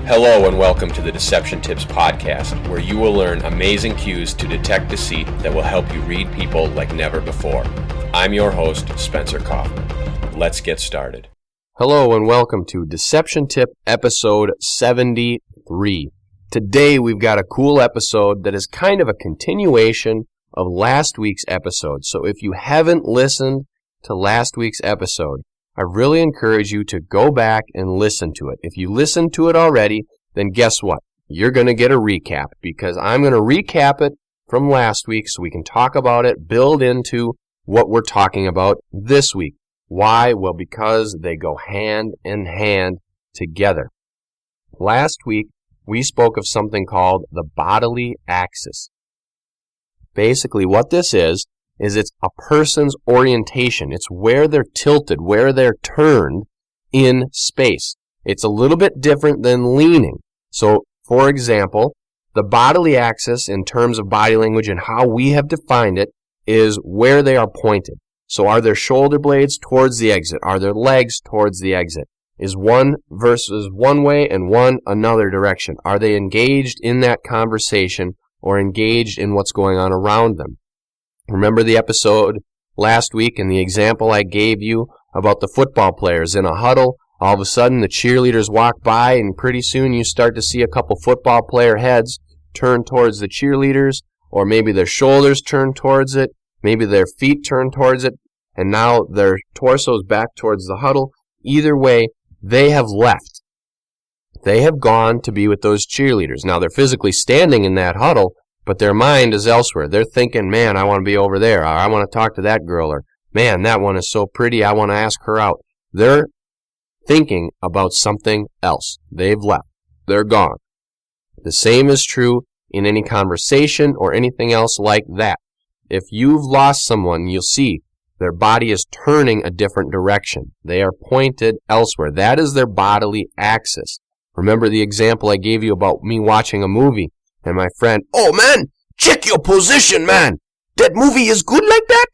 Hello and welcome to the Deception Tips podcast, where you will learn amazing cues to detect deceit that will help you read people like never before. I'm your host, Spencer Kaufman. Let's get started. Hello and welcome to Deception Tip episode 73. Today we've got a cool episode that is kind of a continuation of last week's episode. So if you haven't listened to last week's episode, I really encourage you to go back and listen to it. If you listened to it already, then guess what? You're going to get a recap, because I'm going to recap it from last week so we can talk about it, build into what we're talking about this week. Why? Well, because they go hand in hand together. Last week, we spoke of something called the bodily axis. Basically, what this is it's a person's orientation. It's where they're tilted, where they're turned in space. It's a little bit different than leaning. So, for example, the bodily axis in terms of body language and how we have defined it is where they are pointed. So are their shoulder blades towards the exit? Are their legs towards the exit? Is one versus one way and one another direction? Are they engaged in that conversation or engaged in what's going on around them? Remember the episode last week and the example I gave you about the football players in a huddle? All of a sudden the cheerleaders walk by and pretty soon you start to see a couple football player heads turn towards the cheerleaders, or maybe their shoulders turn towards it, maybe their feet turn towards it, and now their torso's back towards the huddle. Either way, they have left. They have gone to be with those cheerleaders. Now they're physically standing in that huddle, but their mind is elsewhere. They're thinking, man, I want to be over there. Or, I want to talk to that girl. Or, man, that one is so pretty. I want to ask her out. They're thinking about something else. They've left. They're gone. The same is true in any conversation or anything else like that. If you've lost someone, you'll see their body is turning a different direction. They are pointed elsewhere. That is their bodily axis. Remember the example I gave you about me watching a movie and my friend, oh man, check your position, man. That movie is good like that?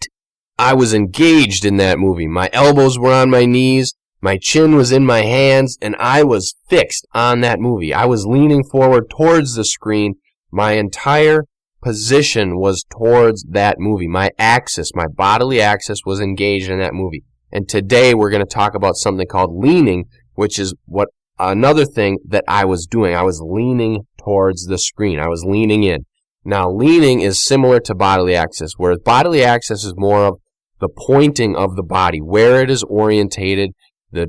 I was engaged in that movie. My elbows were on my knees, my chin was in my hands, and I was fixed on that movie. I was leaning forward towards the screen. My entire position was towards that movie. My axis, my bodily axis was engaged in that movie. And today we're going to talk about something called leaning, which is what another thing that I was doing. I was leaning towards the screen. I was leaning in. Now, leaning is similar to bodily axis, whereas bodily axis is more of the pointing of the body, where it is orientated, the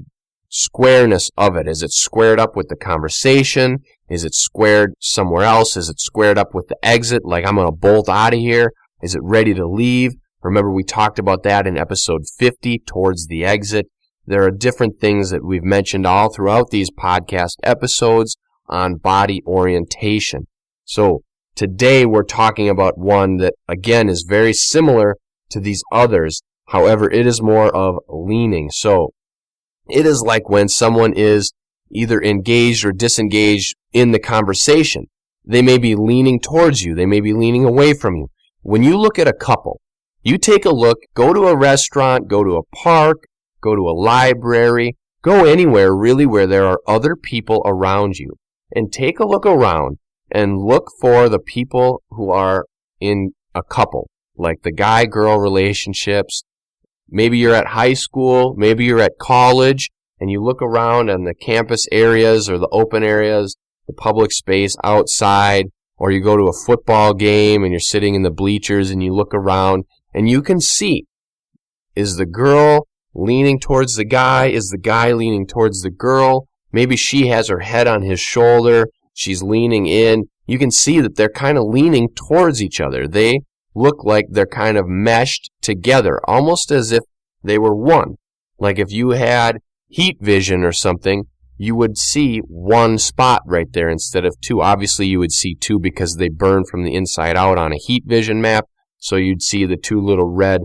squareness of it. Is it squared up with the conversation? Is it squared somewhere else? Is it squared up with the exit, like I'm going to bolt out of here? Is it ready to leave? Remember, we talked about that in episode 50, towards the exit. There are different things that we've mentioned all throughout these podcast episodes on body orientation. So today we're talking about one that, again, is very similar to these others. However, it is more of leaning. So it is like when someone is either engaged or disengaged in the conversation. They may be leaning towards you. They may be leaning away from you. When you look at a couple, you take a look, go to a restaurant, go to a park, go to a library, go anywhere really where there are other people around you, and take a look around and look for the people who are in a couple, like the guy-girl relationships. Maybe you're at high school, maybe you're at college, and you look around on the campus areas or the open areas, the public space outside, or you go to a football game and you're sitting in the bleachers and you look around and you can see, is the girl leaning towards the guy? Is the guy leaning towards the girl? Maybe she has her head on his shoulder. She's leaning in. You can see that they're kind of leaning towards each other. They look like they're kind of meshed together, almost as if they were one. Like if you had heat vision or something, you would see one spot right there instead of two. Obviously, you would see two because they burn from the inside out on a heat vision map. So you'd see the two little red,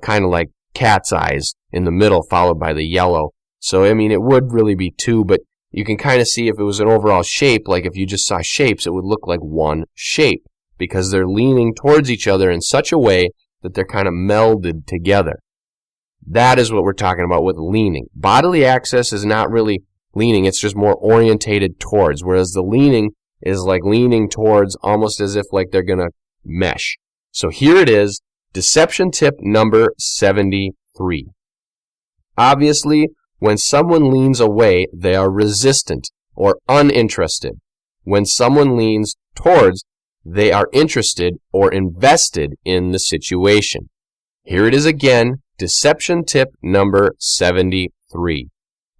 kind of like cat's eyes in the middle, followed by the yellow. So, I mean, it would really be two, but you can kind of see if it was an overall shape, like if you just saw shapes, it would look like one shape because they're leaning towards each other in such a way that they're kind of melded together. That is what we're talking about with leaning. Bodily access is not really leaning. It's just more orientated towards, whereas the leaning is like leaning towards almost as if like they're going to mesh. So here it is, deception tip number 73. Obviously, when someone leans away, they are resistant or uninterested. When someone leans towards, they are interested or invested in the situation. Here it is again, deception tip number 73.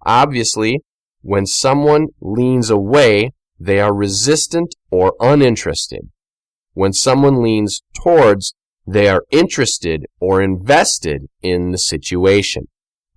Obviously, when someone leans away, they are resistant or uninterested. When someone leans towards, they are interested or invested in the situation.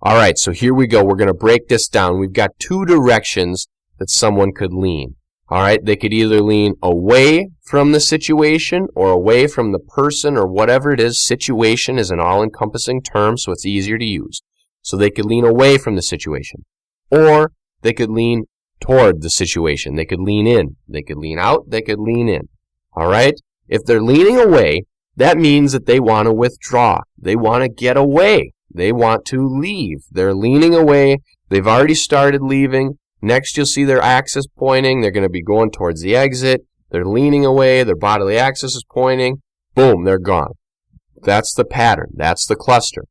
All right, so here we go. We're going to break this down. We've got two directions that someone could lean. All right, they could either lean away from the situation or away from the person or whatever it is. Situation is an all-encompassing term, so it's easier to use. So they could lean away from the situation. Or they could lean toward the situation. They could lean in. They could lean out. They could lean in. All right? If they're leaning away, that means that they want to withdraw. They want to get away. They want to leave. They're leaning away. They've already started leaving. Next, you'll see their axis pointing. They're going to be going towards the exit. They're leaning away. Their bodily axis is pointing. Boom, they're gone. That's the pattern. That's the cluster.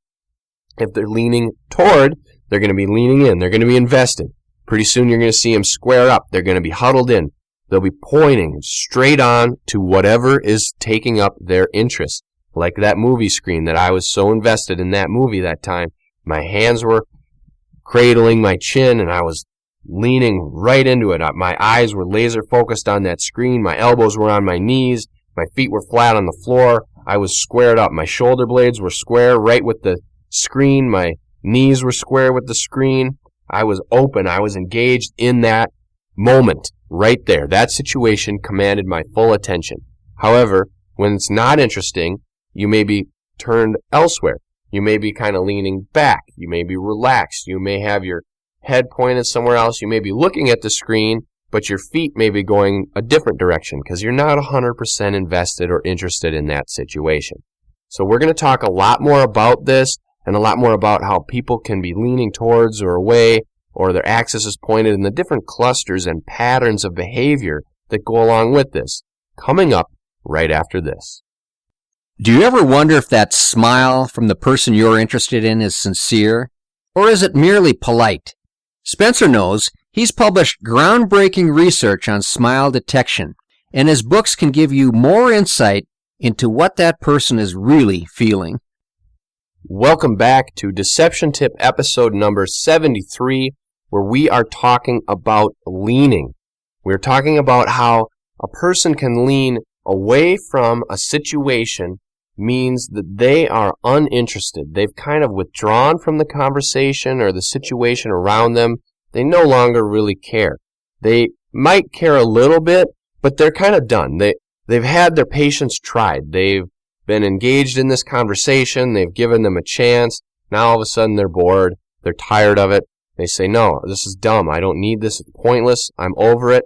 If they're leaning toward, they're going to be leaning in. They're going to be invested. Pretty soon, you're going to see them square up. They're going to be huddled in. They'll be pointing straight on to whatever is taking up their interest. Like that movie screen that I was so invested in that movie that time. My hands were cradling my chin and I was leaning right into it. My eyes were laser focused on that screen. My elbows were on my knees. My feet were flat on the floor. I was squared up. My shoulder blades were square right with the screen. My knees were square with the screen. I was open. I was engaged in that moment right there. That situation commanded my full attention. However, when it's not interesting, you may be turned elsewhere. You may be kind of leaning back. You may be relaxed. You may have your head pointed somewhere else. You may be looking at the screen, but your feet may be going a different direction because you're not 100% invested or interested in that situation. So we're going to talk a lot more about this and a lot more about how people can be leaning towards or away or their axis is pointed and the different clusters and patterns of behavior that go along with this. Coming up right after this. Do you ever wonder if that smile from the person you're interested in is sincere, or is it merely polite? Spencer knows. He's published groundbreaking research on smile detection, and his books can give you more insight into what that person is really feeling. Welcome back to Deception Tip episode number 73, where we are talking about leaning. We're talking about how a person can lean away from a situation means that they are uninterested. They've kind of withdrawn from the conversation or the situation around them. They no longer really care. They might care a little bit, but they're kind of done. They've had their patience tried. They've been engaged in this conversation. They've given them a chance. Now all of a sudden they're bored. They're tired of it. They say, no, this is dumb. I don't need this. It's pointless. I'm over it.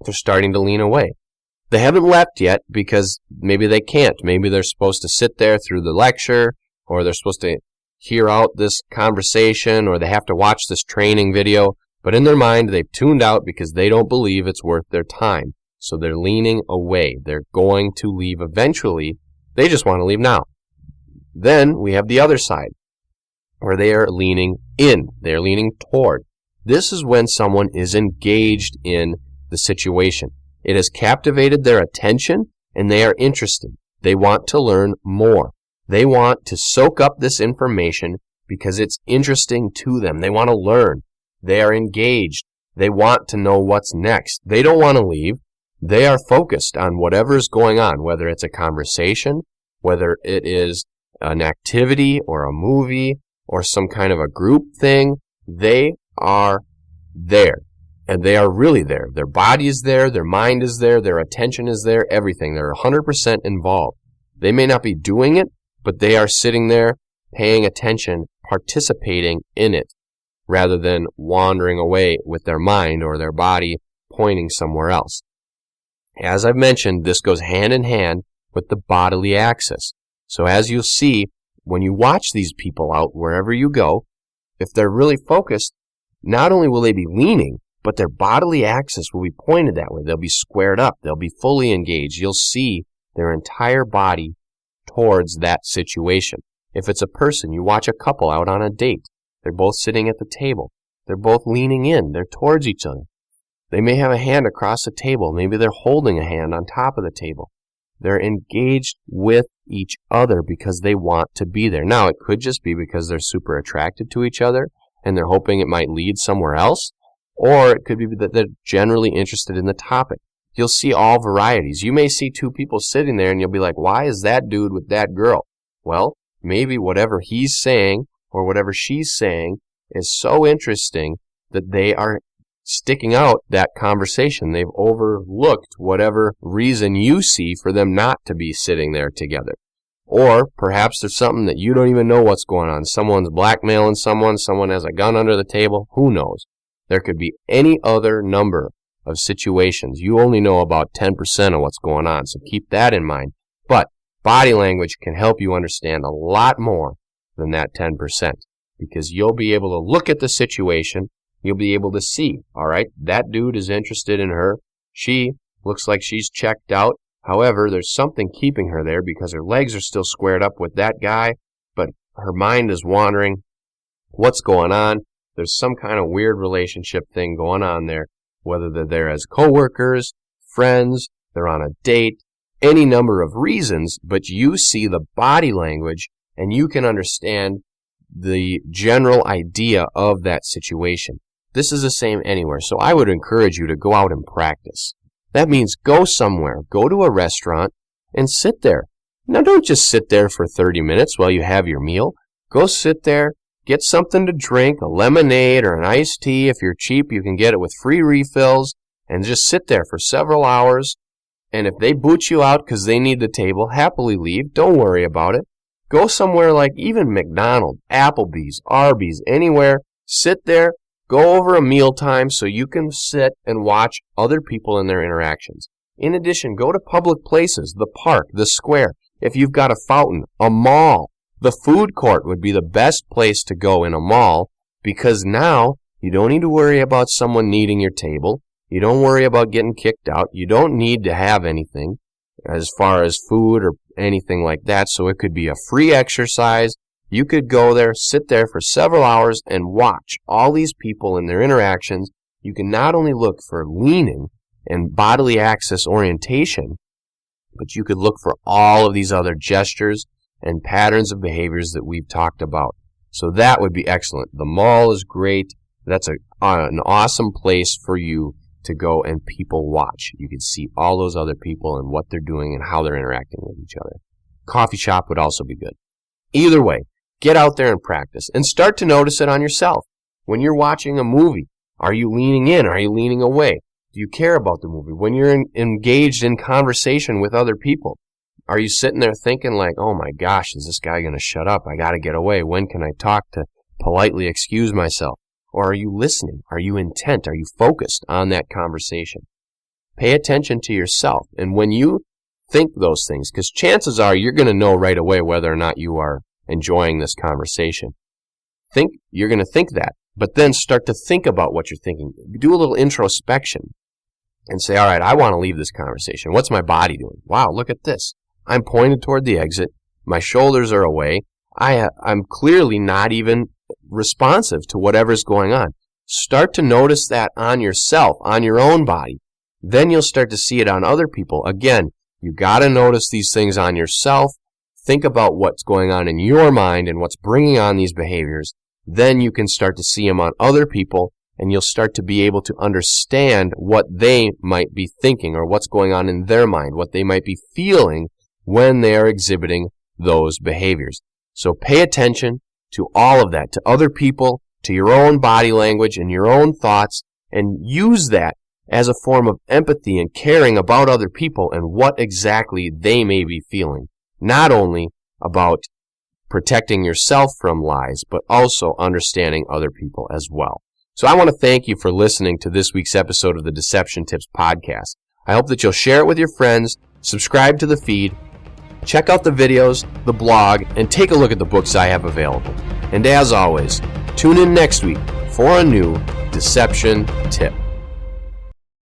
They're starting to lean away. They haven't left yet because maybe they can't. Maybe they're supposed to sit there through the lecture, or they're supposed to hear out this conversation, or they have to watch this training video. But in their mind, they've tuned out because they don't believe it's worth their time. So they're leaning away. They're going to leave eventually. They just want to leave now. Then we have the other side, where they are leaning in. They're leaning toward. This is when someone is engaged in the situation. It has captivated their attention, and they are interested. They want to learn more. They want to soak up this information because it's interesting to them. They want to learn. They are engaged. They want to know what's next. They don't want to leave. They are focused on whatever is going on, whether it's a conversation, whether it is an activity or a movie or some kind of a group thing. They are there. And they are really there. Their body is there, their mind is there, their attention is there, everything. They're 100% involved. They may not be doing it, but they are sitting there, paying attention, participating in it, rather than wandering away with their mind or their body pointing somewhere else. As I've mentioned, this goes hand in hand with the bodily axis. So as you'll see, when you watch these people out wherever you go, if they're really focused, not only will they be leaning, but their bodily axis will be pointed that way. They'll be squared up. They'll be fully engaged. You'll see their entire body towards that situation. If it's a person, you watch a couple out on a date. They're both sitting at the table. They're both leaning in. They're towards each other. They may have a hand across the table. Maybe they're holding a hand on top of the table. They're engaged with each other because they want to be there. Now, it could just be because they're super attracted to each other and they're hoping it might lead somewhere else, or it could be that they're generally interested in the topic. You'll see all varieties. You may see two people sitting there and you'll be like, why is that dude with that girl? Well, maybe whatever he's saying or whatever she's saying is so interesting that they are sticking out that conversation. They've overlooked whatever reason you see for them not to be sitting there together. Or perhaps there's something that you don't even know what's going on. Someone's blackmailing someone has a gun under the table. Who knows? There could be any other number of situations. You only know about 10% of what's going on, so keep that in mind. But body language can help you understand a lot more than that 10%, because you'll be able to look at the situation. You'll be able to see, all right, that dude is interested in her. She looks like she's checked out. However, there's something keeping her there because her legs are still squared up with that guy, but her mind is wandering. What's going on? There's some kind of weird relationship thing going on there, whether they're there as coworkers, friends, they're on a date, any number of reasons, but you see the body language and you can understand the general idea of that situation. This is the same anywhere, so I would encourage you to go out and practice. That means go somewhere, go to a restaurant, and sit there. Now, don't just sit there for 30 minutes while you have your meal. Go sit there, get something to drink, a lemonade or an iced tea. If you're cheap, you can get it with free refills, and just sit there for several hours. And if they boot you out because they need the table, happily leave. Don't worry about it. Go somewhere like even McDonald's, Applebee's, Arby's, anywhere. Sit there. Go over a mealtime so you can sit and watch other people and their interactions. In addition, go to public places, the park, the square. If you've got a fountain, a mall, the food court would be the best place to go in a mall, because now you don't need to worry about someone needing your table. You don't worry about getting kicked out. You don't need to have anything as far as food or anything like that, so it could be a free exercise. You could go there, sit there for several hours, and watch all these people and their interactions. You can not only look for leaning and bodily axis orientation, but you could look for all of these other gestures and patterns of behaviors that we've talked about. So that would be excellent. The mall is great. That's an awesome place for you to go and people watch. You can see all those other people and what they're doing and how they're interacting with each other. Coffee shop would also be good. Either way, get out there and practice, and start to notice it on yourself. When you're watching a movie, are you leaning in? Are you leaning away? Do you care about the movie? When you're engaged in conversation with other people, are you sitting there thinking like, oh my gosh, is this guy going to shut up? I got to get away. When can I talk to politely excuse myself? Or are you listening? Are you intent? Are you focused on that conversation? Pay attention to yourself. And when you think those things, because chances are you're going to know right away whether or not you are enjoying this conversation. You're going to think that, but then start to think about what you're thinking. Do a little introspection and say, all right, I want to leave this conversation. What's my body doing? Wow, look at this. I'm pointed toward the exit. My shoulders are away. I'm clearly not even responsive to whatever's going on. Start to notice that on yourself, on your own body. Then you'll start to see it on other people. Again, you got to notice these things on yourself. Think about what's going on in your mind and what's bringing on these behaviors. Then you can start to see them on other people, and you'll start to be able to understand what they might be thinking or what's going on in their mind, what they might be feeling when they are exhibiting those behaviors. So pay attention to all of that, to other people, to your own body language and your own thoughts, and use that as a form of empathy and caring about other people and what exactly they may be feeling. Not only about protecting yourself from lies, but also understanding other people as well. So I want to thank you for listening to this week's episode of the Deception Tips podcast. I hope that you'll share it with your friends, subscribe to the feed, check out the videos, the blog, and take a look at the books I have available. And as always, tune in next week for a new deception tip.